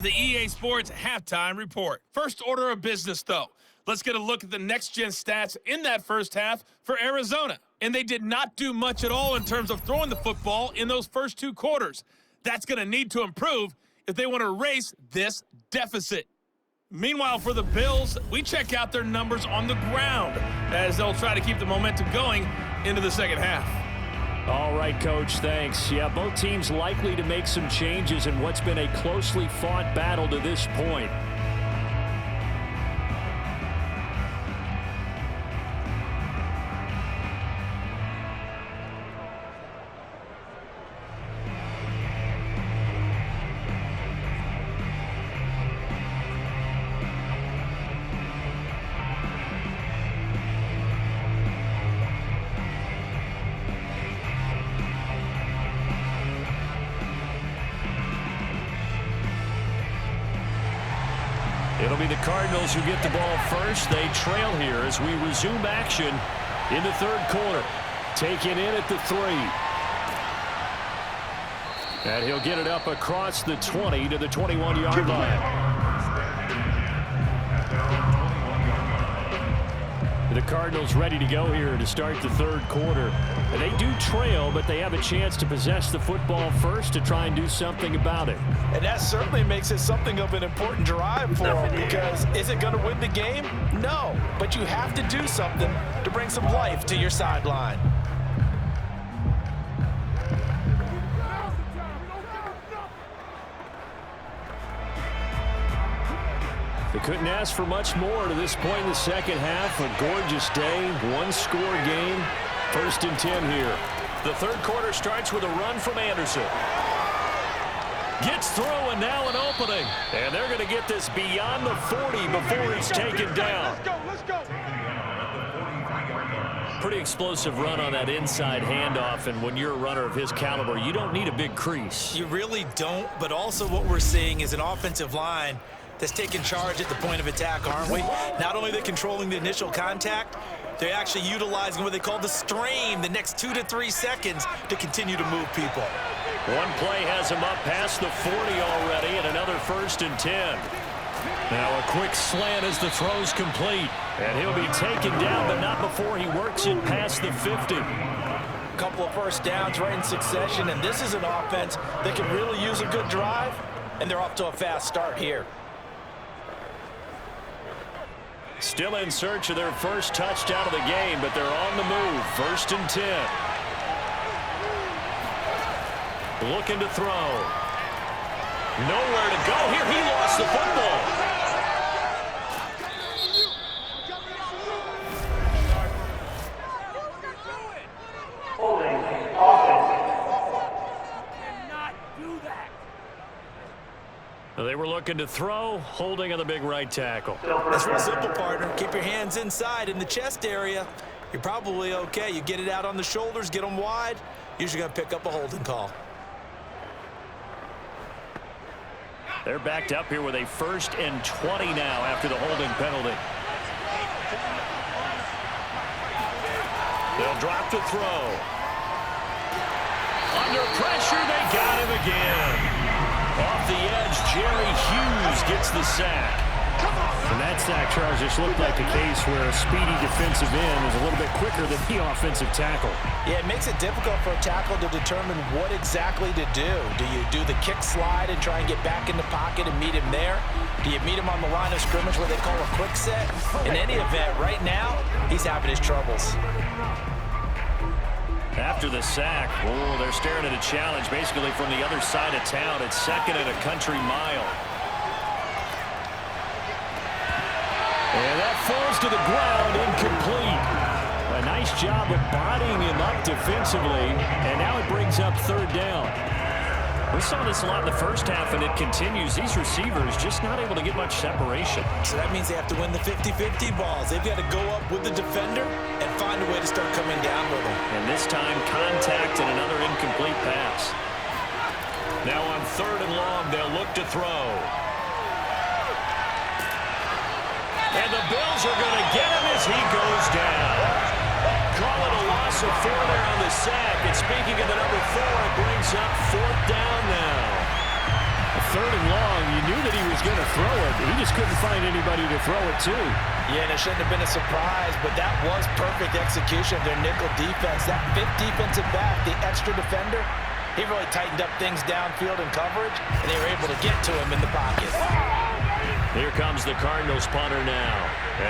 The EA Sports Halftime Report. First order of business, though. Let's get a look at the next-gen stats in that first half for Arizona. And they did not do much at all in terms of throwing the football in those first two quarters. That's going to need to improve if they want to erase this deficit. Meanwhile, for the Bills, we check out their numbers on the ground as they'll try to keep the momentum going into the second half. All right, Coach, thanks. Yeah, both teams likely to make some changes in what's been a closely fought battle to this point. It'll be the Cardinals who get the ball first. They trail here as we resume action in the third quarter. Taken in at the 3. And he'll get it up across the 20 to the 21-yard line. The Cardinals ready to go here to start the third quarter. And they do trail, but they have a chance to possess the football first to try and do something about it. And that certainly makes it something of an important drive for them, because is it going to win the game? No, but you have to do something to bring some life to your sideline. They couldn't ask for much more to this point in the second half. A gorgeous day, one-score game. 1st and 10 here. The third quarter starts with a run from Anderson. Gets through and now an opening. And they're going to get this beyond the 40 before he's taken down. Let's go. Pretty explosive run on that inside handoff, and when you're a runner of his caliber, you don't need a big crease. You really don't, but also what we're seeing is an offensive line that's taking charge at the point of attack, aren't we? Not only are they controlling the initial contact, they're actually utilizing what they call the strain, the next 2 to 3 seconds to continue to move people. One play has him up past the 40 already, and another 1st and 10. Now a quick slant as the throw's complete, and he'll be taken down, but not before he works it past the 50. A couple of first downs right in succession, and this is an offense that can really use a good drive, and they're off to a fast start here. Still in search of their first touchdown of the game, but they're on the move. 1st and 10. Looking to throw. Nowhere to go here. He lost the football. They were looking to throw, holding on the big right tackle. That's real simple, partner. Keep your hands inside in the chest area. You're probably okay. You get it out on the shoulders, get them wide. Usually going to pick up a holding call. They're backed up here with a 1st and 20 now after the holding penalty. They'll drop to throw. Under pressure, they got him again. Off the edge, Jerry Hughes gets the sack. And that sack, Charles, just looked like a case where a speedy defensive end is a little bit quicker than the offensive tackle. Yeah, it makes it difficult for a tackle to determine what exactly to do. Do you do the kick slide and try and get back in the pocket and meet him there? Do you meet him on the line of scrimmage where they call a quick set? In any event, right now, he's having his troubles. After the sack, they're staring at a challenge basically from the other side of town. It's 2nd and a country mile. And that falls to the ground, incomplete. A nice job of bodying him up defensively, and now it brings up 3rd down. We saw this a lot in the first half, and it continues. These receivers just not able to get much separation. So that means they have to win the 50-50 balls. They've got to go up with the defender and find a way to start coming down with them. And this time, contact and another incomplete pass. Now on 3rd and long, they'll look to throw. And the Bills are going to get him as he goes down. Call it a loss of 4 there on the sack. And speaking of the number 4, it brings up 4th down now. 3rd and long. You knew that he was going to throw it. He just couldn't find anybody to throw it to. Yeah, and it shouldn't have been a surprise, but that was perfect execution of their nickel defense. That 5th defensive back, the extra defender, he really tightened up things downfield in coverage, and they were able to get to him in the pocket. Here comes the Cardinals punter now,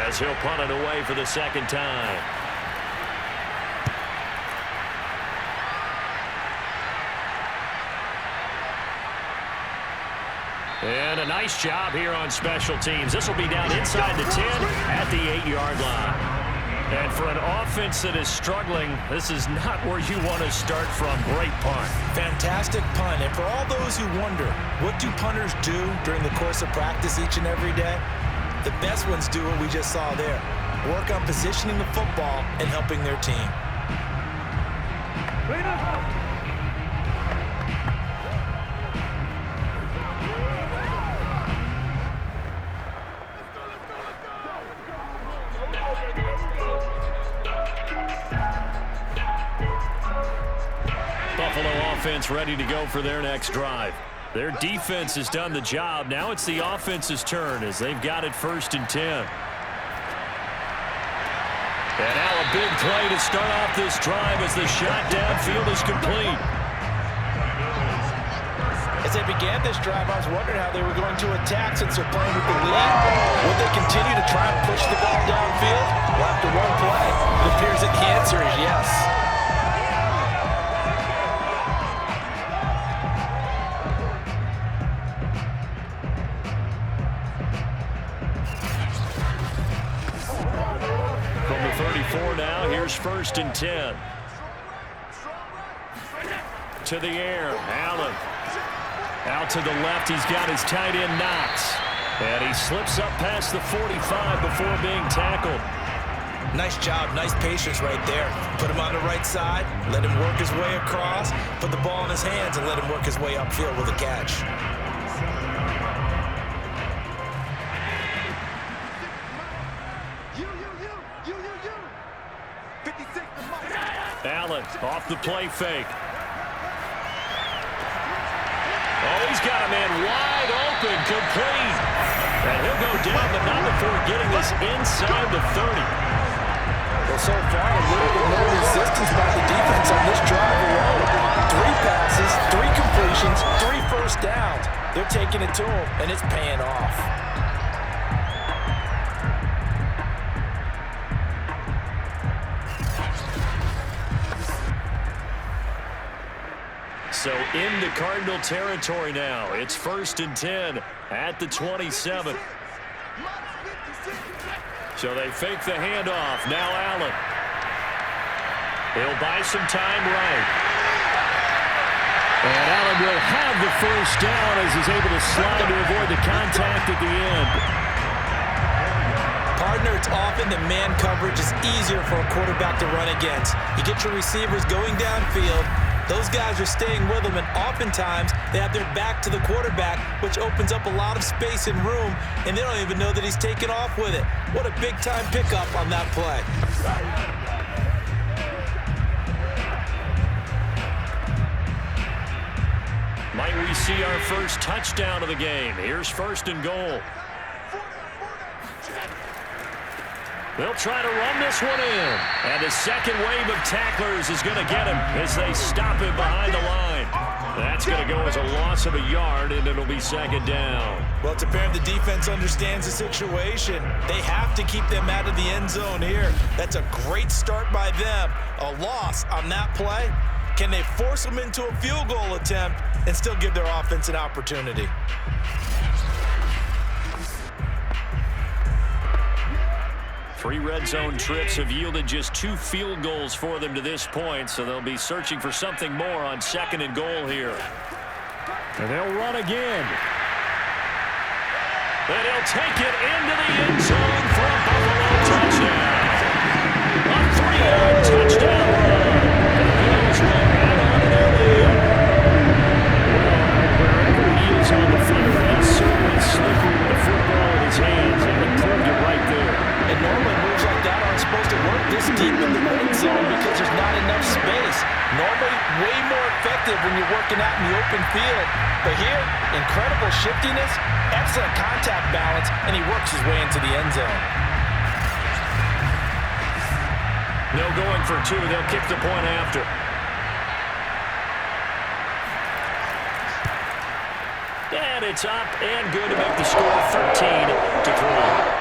as he'll punt it away for the 2nd time. And a nice job here on special teams. This will be down inside the 10 at the 8-yard line. And for an offense that is struggling, this is not where you want to start from. Great punt. Fantastic punt. And for all those who wonder, what do punters do during the course of practice each and every day? The best ones do what we just saw there. Work on positioning the football and helping their team. Buffalo offense ready to go for their next drive. Their defense has done the job. Now it's the offense's turn as they've got it 1st and 10. And now a big play to start off this drive as the shot downfield is complete. As they began this drive, I was wondering how they were going to attack since they're playing with the lead. Would they continue to try and push the ball downfield? Well, after one play, it appears that the answer is yes. From the 34 now, here's 1st and 10. To the air, Allen. Out to the left, he's got his tight end, Knox. And he slips up past the 45 before being tackled. Nice job, nice patience right there. Put him on the right side, let him work his way across, put the ball in his hands, and let him work his way upfield with a catch. Allen off the play fake. Oh, he's got a man wide open, complete. And he'll go down, but not before getting this inside the 30. Well, so far, a little bit more resistance by the defense on this drive alone. 3 passes, 3 completions, 3 first downs. They're taking it to him, and it's paying off. So into Cardinal territory now. It's 1st and 10 at the 27. So they fake the handoff. Now Allen. He'll buy some time right. And Allen will have the 1st down as he's able to slide to avoid the contact at the end. Partner, it's often that man coverage is easier for a quarterback to run against. You get your receivers going downfield. Those guys are staying with them, and oftentimes they have their back to the quarterback, which opens up a lot of space and room, and they don't even know that he's taken off with it. What a big-time pickup on that play. Might we see our first touchdown of the game? Here's 1st and goal. They'll try to run this one in. And a second wave of tacklers is going to get him as they stop him behind the line. That's going to go as a loss of a yard, and it'll be 2nd down. Well, it's apparent the defense understands the situation. They have to keep them out of the end zone here. That's a great start by them. A loss on that play. Can they force them into a field goal attempt and still give their offense an opportunity? Three red zone trips have yielded just 2 field goals for them to this point, so they'll be searching for something more on 2nd and goal here. And they'll run again. And he'll take it into the end zone for a Buffalo touchdown. A 3-yard touchdown run. And the Bills run right on in their lead. Well, wherever he is on the field, he's certainly slippery with the football in his hands, and he proved it right there. And normally moves like that aren't supposed to work this deep in the red zone because there's not enough space. Normally way more effective when you're working out in the open field. But here, incredible shiftiness, excellent contact balance, and he works his way into the end zone. No going for two. They'll kick the point after. And it's up and good to make the score 13-3.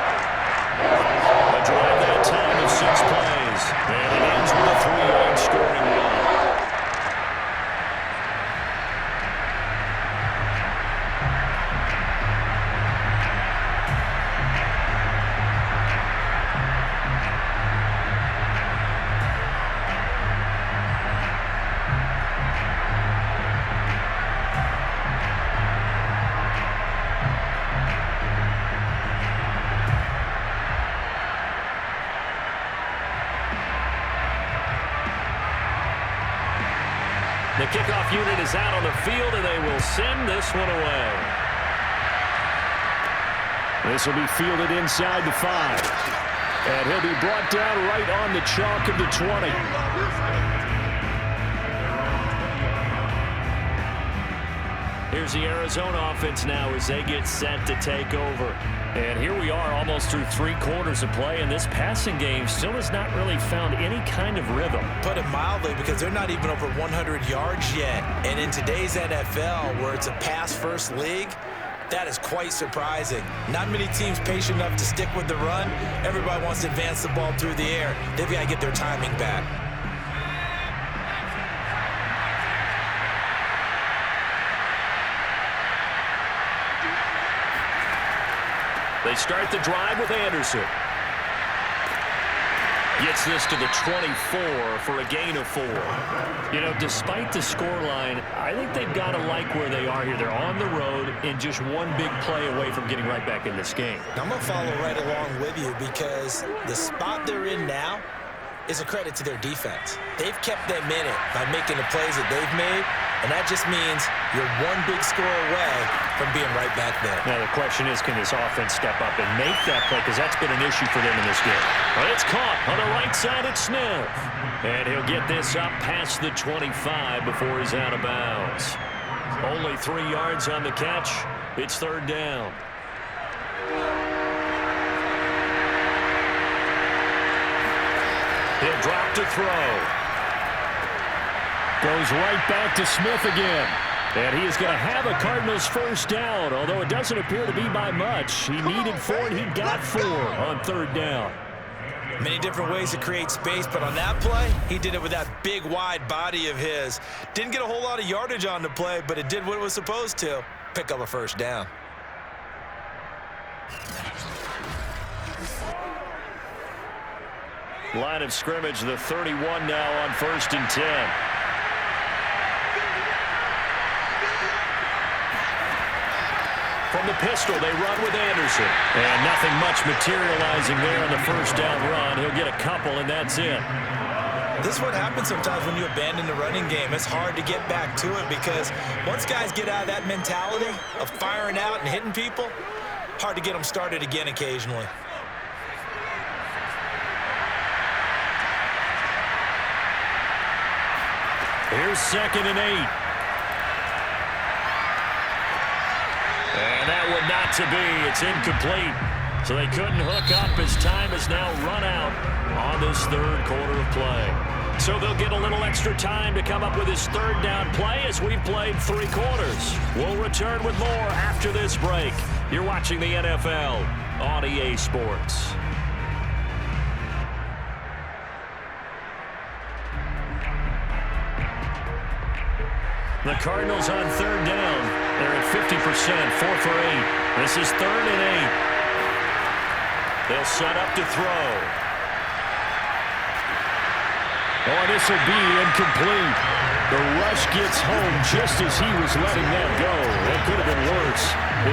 A drive that time of 6 plays. And it ends with a 3-yard scoring run. The kickoff unit is out on the field, and they will send this one away. This will be fielded inside the 5. And he'll be brought down right on the chalk of the 20. Here's the Arizona offense now as they get set to take over. And here we are almost through 3 quarters of play, and this passing game still has not really found any kind of rhythm. Put it mildly, because they're not even over 100 yards yet. And in today's NFL, where it's a pass-first league, that is quite surprising. Not many teams patient enough to stick with the run. Everybody wants to advance the ball through the air. They've got to get their timing back. They start the drive with Anderson. Gets this to the 24 for a gain of 4. You know, despite the scoreline, I think they've got to like where they are here. They're on the road and just one big play away from getting right back in this game. I'm going to follow right along with you, because the spot they're in now is a credit to their defense. They've kept them in it by making the plays that they've made, and that just means you're one big score away from being right back there. Now the question is, can this offense step up and make that play? Because that's been an issue for them in this game. But it's caught on the right side at Smith. And he'll get this up past the 25 before he's out of bounds. Only 3 yards on the catch. It's 3rd down. He'll drop to throw. Goes right back to Smith again. And he is going to have a Cardinals first down, although it doesn't appear to be by much. He needed 4, and he got 4 on 3rd down. Many different ways to create space, but on that play, he did it with that big, wide body of his. Didn't get a whole lot of yardage on the play, but it did what it was supposed to. Pick up a first down. Line of scrimmage, the 31 now on 1st and 10. From the pistol, they run with Anderson. And nothing much materializing there on the first down run. He'll get a couple, and that's it. This is what happens sometimes when you abandon the running game. It's hard to get back to it, because once guys get out of that mentality of firing out and hitting people, hard to get them started again occasionally. Here's 2nd and 8. And that one not to be. It's incomplete. So they couldn't hook up as time has now run out on this 3rd quarter of play. So they'll get a little extra time to come up with his 3rd down play as we've played 3 quarters. We'll return with more after this break. You're watching the NFL on EA Sports. The Cardinals on 3rd down. They're at 50%, 4 for 8. This is 3rd and 8. They'll set up to throw. Oh, this will be incomplete. The rush gets home just as he was letting that go. That could have been worse.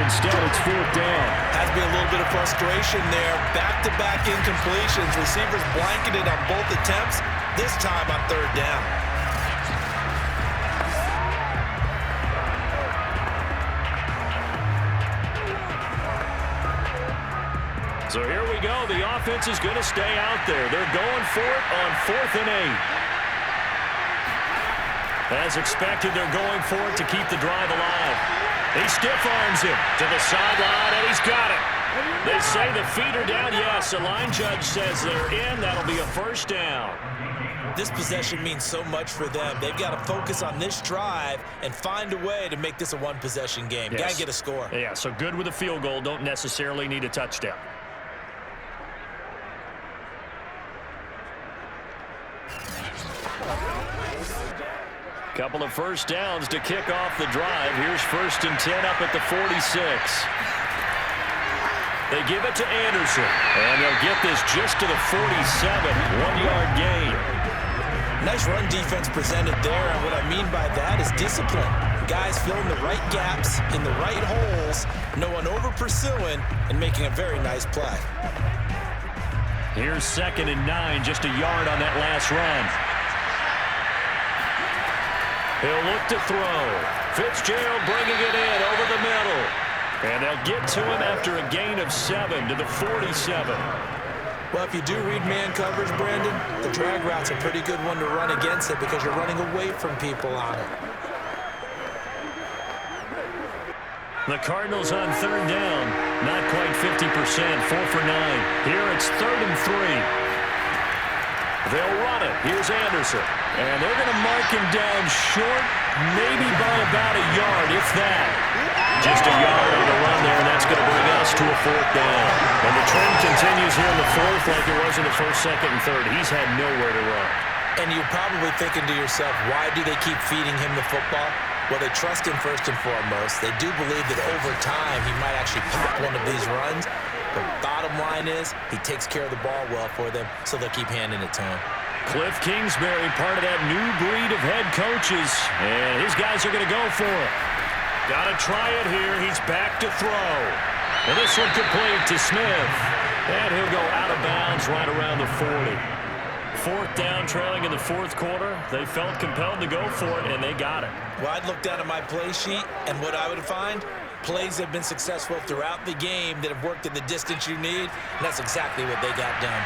Instead, it's 4th down. Has to be a little bit of frustration there. Back-to-back incompletions. Receivers blanketed on both attempts. This time on 3rd down. So here we go. The offense is going to stay out there. They're going for it on 4th and 8. As expected, they're going for it to keep the drive alive. He stiff arms him to the sideline, and he's got it. They say the feet are down. Yes, the line judge says they're in. That'll be a first down. This possession means so much for them. They've got to focus on this drive and find a way to make this a one-possession game. Yes. Got to get a score. Yeah, so good with a field goal. Don't necessarily need a touchdown. Couple of first downs to kick off the drive. Here's 1st and 10 up at the 46. They give it to Anderson, and they'll get this just to the 47. 1-yard gain. Nice run defense presented there, and what I mean by that is discipline. Guys filling the right gaps in the right holes, no one over-pursuing, and making a very nice play. Here's 2nd and 9, just a yard on that last run. He'll look to throw. Fitzgerald bringing it in over the middle. And they'll get to him after a gain of 7 to the 47. Well, if you do read man coverage, Brandon, the drag route's a pretty good one to run against it because you're running away from people on it. The Cardinals on 3rd down. Not quite 50%, 4 for 9. Here it's 3rd and 3. They'll run it. Here's Anderson. And they're going to mark him down short, maybe by about a yard, if that. Just a yard on the run there, and that's going to bring us to a 4th down. And the trend continues here in the 4th like it was in the 1st, 2nd, and 3rd. He's had nowhere to run. And you're probably thinking to yourself, why do they keep feeding him the football? Well, they trust him first and foremost. They do believe that over time he might actually pop one of these runs. The bottom line is he takes care of the ball well for them, so they'll keep handing it to him. Cliff Kingsbury, part of that new breed of head coaches, and his guys are going to go for it. Got to try it here. He's back to throw. And this one complete to Smith. And he'll go out of bounds right around the 40. 4th down, trailing in the 4th quarter. They felt compelled to go for it, and they got it. Well, I'd look down at my play sheet, and what I would find, plays have been successful throughout the game that have worked in the distance you need, and that's exactly what they got done.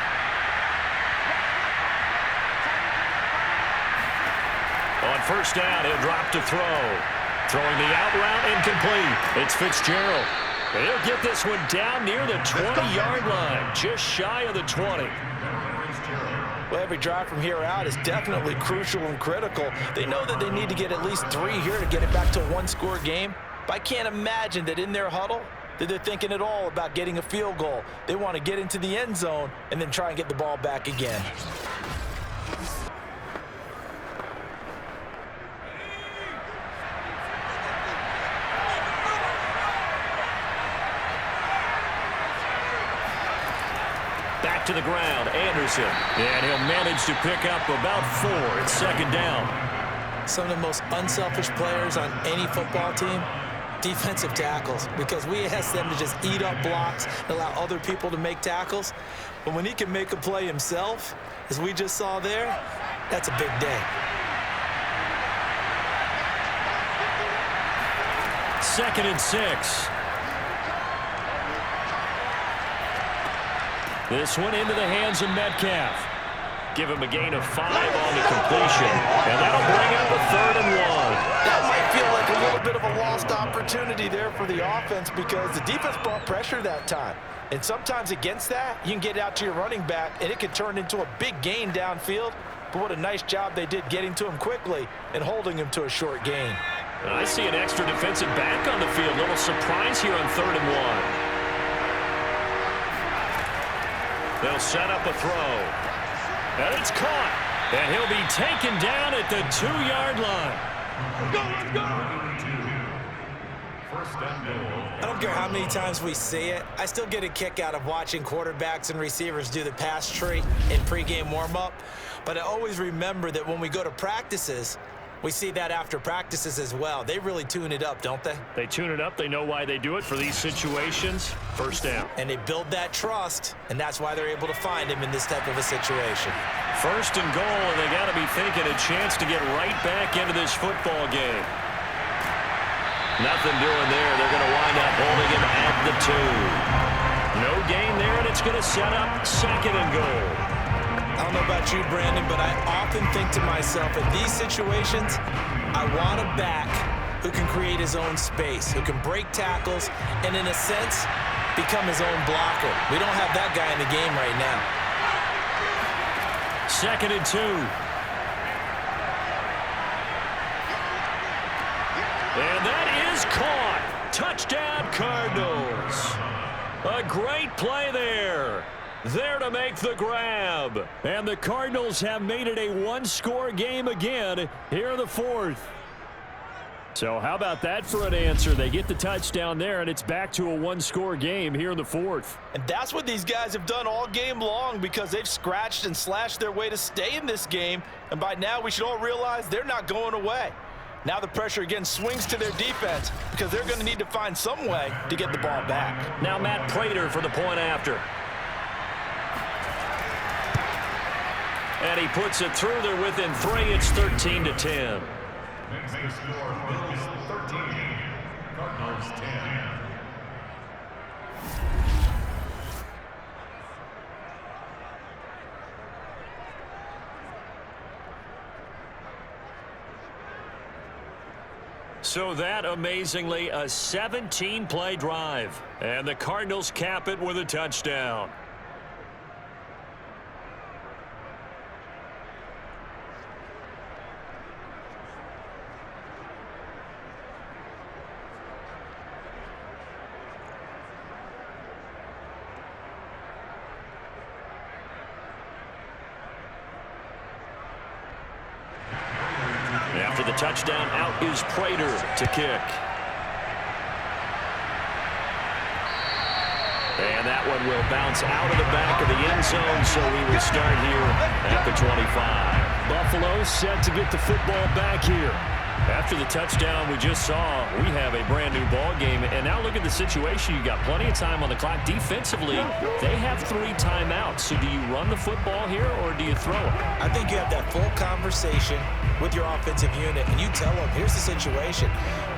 On 1st down, he'll drop to throw. Throwing the out route incomplete. It's Fitzgerald. And he'll get this one down near the 20-yard line, just shy of the 20. Well, every drive from here out is definitely crucial and critical. They know that they need to get at least 3 here to get it back to a one-score game. But I can't imagine that in their huddle that they're thinking at all about getting a field goal. They want to get into the end zone and then try and get the ball back again. Back to the ground, Anderson. And he'll manage to pick up about 4. It's 2nd down. Some of the most unselfish players on any football team, defensive tackles, because we ask them to just eat up blocks and allow other people to make tackles. But when he can make a play himself, as we just saw there, that's a big day. 2nd and 6. This one into the hands of Metcalf. Give him a gain of 5 on the completion. And that'll bring up a 3rd and 1. That might feel like a little bit of a lost opportunity there for the offense because the defense brought pressure that time. And sometimes against that, you can get out to your running back, and it can turn into a big gain downfield. But what a nice job they did getting to him quickly and holding him to a short gain. I see an extra defensive back on the field. Little surprise here on 3rd and 1. They'll set up a throw. And it's caught. And he'll be taken down at the 2-yard line. Let's go, let's go! I don't care how many times we see it. I still get a kick out of watching quarterbacks and receivers do the pass tree in pregame warm-up. But I always remember that when we go to practices, we see that after practices as well. They really tune it up, don't they? They tune it up. They know why they do it for these situations. 1st down. And they build that trust, and that's why they're able to find him in this type of a situation. 1st and goal, and they got to be thinking a chance to get right back into this football game. Nothing doing there. They're going to wind up holding him at the 2. No gain there, and it's going to set up 2nd and goal. I don't know about you, Brandon, but I often think to myself, in these situations, I want to back who can create his own space, who can break tackles, and in a sense, become his own blocker. We don't have that guy in the game right now. 2nd and 2. And that is caught. Touchdown, Cardinals. A great play there. There to make the grab. And the Cardinals have made it a one-score game again here in the 4th. So how about that for an answer? They get the touchdown there, and it's back to a one-score game here in the 4th. And that's what these guys have done all game long, because they've scratched and slashed their way to stay in this game. And by now, we should all realize they're not going away. Now the pressure again swings to their defense, because they're going to need to find some way to get the ball back. Now Matt Prater for the point after. And he puts it through. They're within 3. It's 13-10. Next score, Bills 13, Cardinals 10. So that, amazingly, a 17-play drive. And the Cardinals cap it with a touchdown. After the touchdown, out is Prater to kick. And that one will bounce out of the back of the end zone, so we will start here at the 25. Buffalo set to get the football back here. After the touchdown we just saw, we have a brand new ball game. And now look at the situation. You got plenty of time on the clock. Defensively, they have 3 timeouts. So do you run the football here, or do you throw it? I think you have that full conversation with your offensive unit, and you tell them, here's the situation.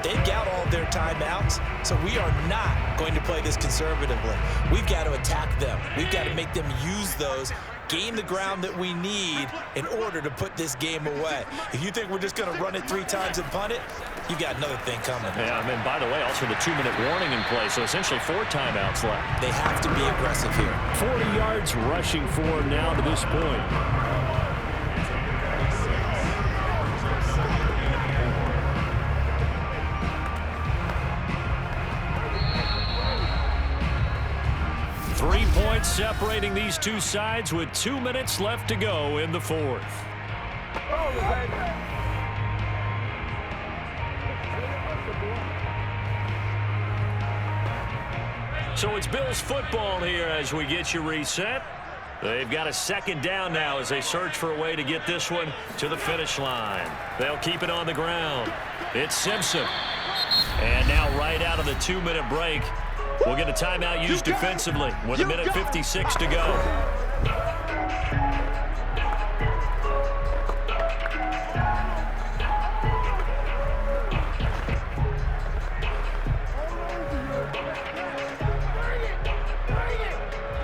They've got all their timeouts, so we are not going to play this conservatively. We've got to attack them. We've got to make them use those, gain the ground that we need in order to put this game away. If you think we're just going to run it 3 times and punt it, you got another thing coming. Yeah, I mean, by the way, also the 2-minute warning in play, so essentially 4 timeouts left. They have to be aggressive here. 40 yards rushing for him now to this point. Three points separating these two sides with 2 minutes left to go in the 4th. So it's Bills football here as we get you reset. They've got a 2nd down now as they search for a way to get this one to the finish line. They'll keep it on the ground. It's Simpson. And now right out of the 2-minute break, we'll get a timeout used defensively with 1:56 to go.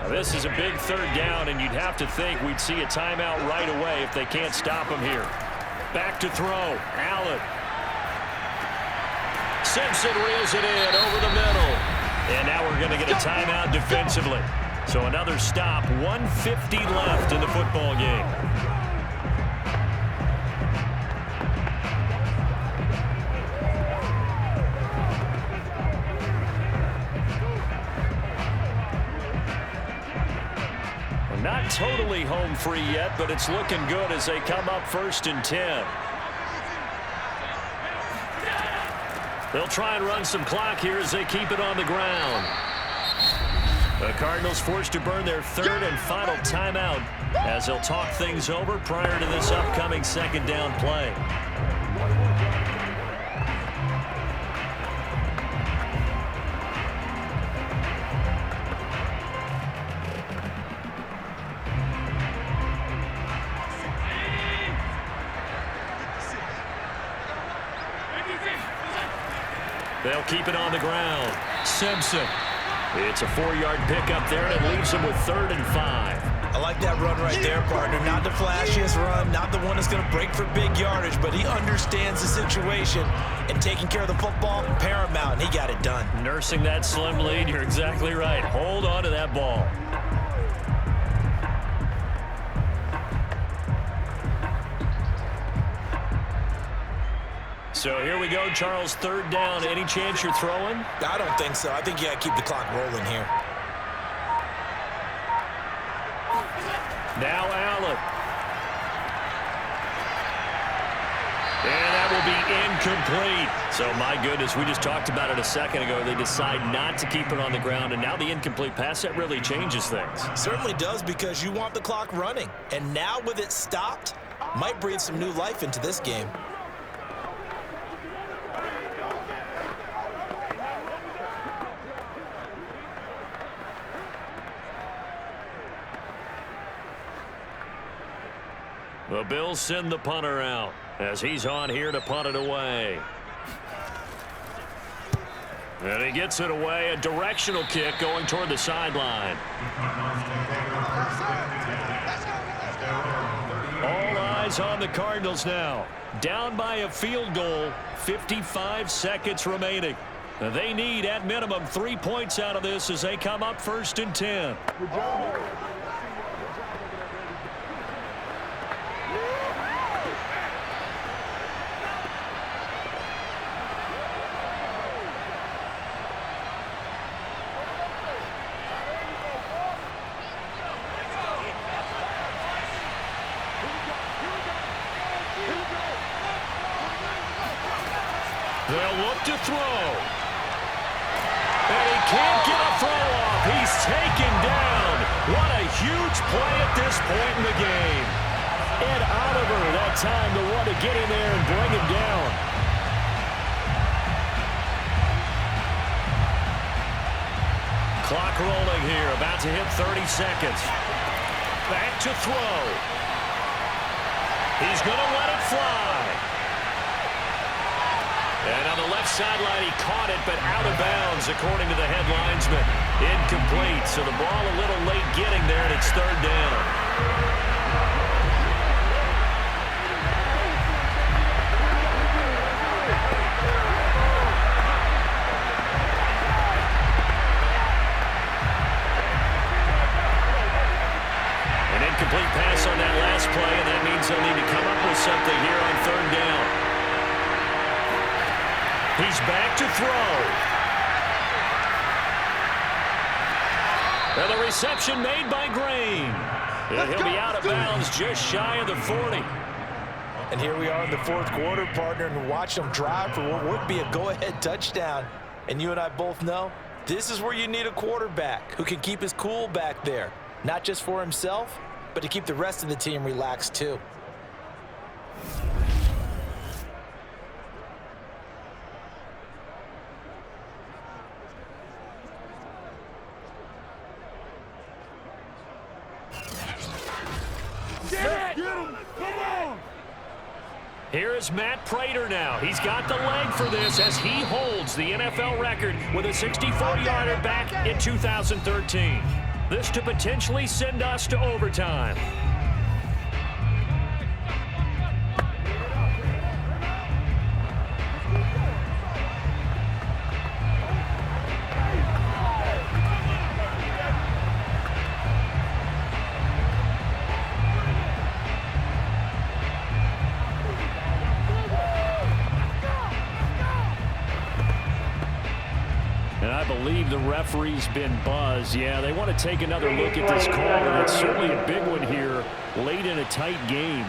Now, this is a big 3rd down, and you'd have to think we'd see a timeout right away if they can't stop him here. Back to throw. Allen. Simpson reels it in over the middle. And now we're going to get a timeout defensively. So another stop, 1:50 left in the football game. We're not totally home free yet, but it's looking good as they come up 1st and 10. They'll try and run some clock here as they keep it on the ground. The Cardinals forced to burn their 3rd and final timeout as they'll talk things over prior to this upcoming 2nd down play. They'll keep it on the ground. Simpson. It's a 4-yard pickup there, and it leaves them with 3rd and 5. I like that run right there, partner. Not the flashiest run, not the one that's going to break for big yardage, but he understands the situation, and taking care of the football, paramount, and he got it done. Nursing that slim lead, you're exactly right. Hold on to that ball. So here we go, Charles, third down. Any chance you're throwing? I don't think so. I think you got to keep the clock rolling here. Now Allen. And that will be incomplete. So, my goodness, we just talked about it a second ago. They decide not to keep it on the ground, and now the incomplete pass, that really changes things. Certainly does, because you want the clock running. And now with it stopped, might breathe some new life into this game. The Bills send the punter out as he's on here to punt it away. And he gets it away, a directional kick going toward the sideline. All eyes on the Cardinals now. Down by a field goal, 55 seconds remaining. They need, at minimum, 3 points out of this as they come up 1st and 10. They'll look to throw. And he can't get a throw off. He's taken down. What a huge play at this point in the game. Ed Oliver, that time, the one to get in there and bring him down. Clock rolling here, about to hit 30 seconds. Back to throw. He's going to let it fly. And on the left sideline, he caught it, but out of bounds, according to the head linesman. Incomplete, so the ball a little late getting there, and it's third down. An incomplete pass on that last play, and that means they'll need to come up with something here on third down. He's back to throw. And the reception made by Green. And he'll be out of bounds just shy of the 40. And here we are in the fourth quarter, partner, and watch them drive for what would be a go-ahead touchdown. And you and I both know this is where you need a quarterback who can keep his cool back there. Not just for himself, but to keep the rest of the team relaxed too. Here is Matt Prater now. He's got the leg for this as he holds the NFL record with a 64-yarder back in 2013. This to potentially send us to overtime. The referee's been buzzed. Yeah, they want to take another look at this call, and it's certainly a big one here late in a tight game.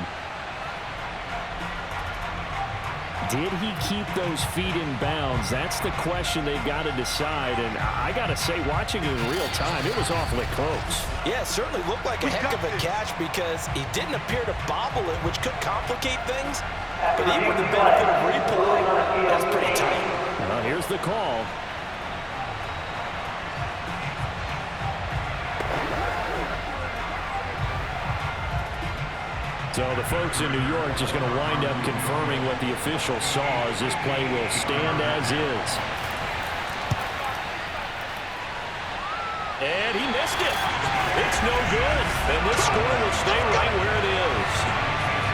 Did he keep those feet in bounds? That's the question they've got to decide, and I got to say, watching it in real time, it was awfully close. Yeah, it certainly looked like a heck of a catch because he didn't appear to bobble it, which could complicate things, but even with the benefit of replay, that's pretty tight. Well, here's the call. So the folks in New York just going to wind up confirming what the official saw as this play will stand as is. And he missed it. It's no good. And this score will stay right where it is.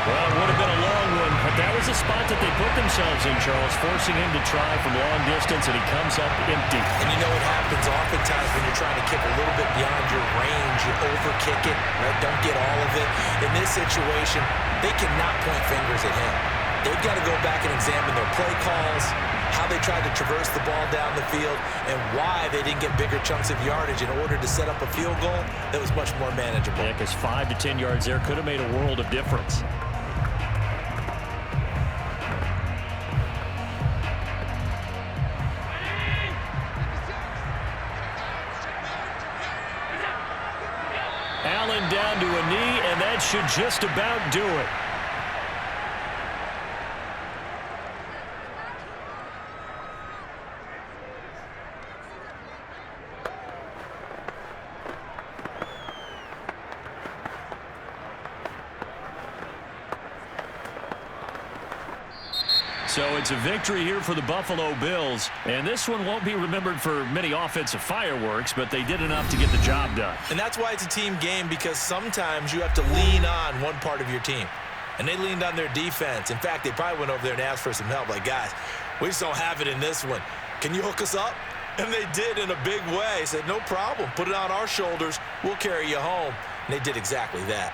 Well, it would have been a long one, but that was the spot that they put themselves in, Charles, forcing him to try from long distance, and he comes up empty. And you know what happens oftentimes when you're trying to kick a little bit beyond your range, you overkick it, right? Don't get all of it. In this situation, they cannot point fingers at him. They've got to go back and examine their play calls, how they tried to traverse the ball down the field, and why they didn't get bigger chunks of yardage in order to set up a field goal that was much more manageable. Yeah, because 5 to 10 yards there could have made a world of difference. Allen down to a knee, and that should just about do it. So it's a victory here for the Buffalo Bills. And this one won't be remembered for many offensive fireworks, but they did enough to get the job done. And that's why it's a team game, because sometimes you have to lean on one part of your team. And they leaned on their defense. In fact, they probably went over there and asked for some help. Like, guys, we just don't have it in this one. Can you hook us up? And they did in a big way. Said, no problem. Put it on our shoulders. We'll carry you home. And they did exactly that.